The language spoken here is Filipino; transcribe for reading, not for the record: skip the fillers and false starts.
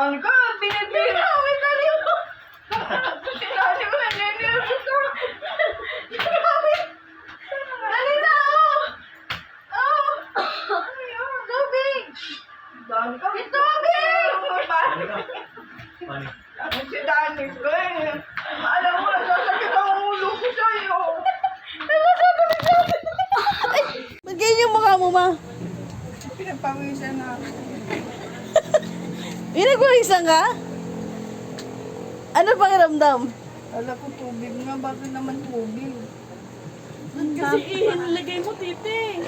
Dami ka, pinipinawin na rin mo. Sinabi mo, naniniwag ko. Grabe. Dali na, oh. Tubig. Dami ka. Tubig. Mani. Ako si Dani ko eh. Alam mo, nasasakit ang ulo ko sa'yo. Ba't ganyan yung mukha mo, ma? Pinagpawisan na ako. Pinagpawisan ka? Ano pakiramdam? Alam ko tubig nga, bakit naman tubig? Kasi nilagay mo, titi.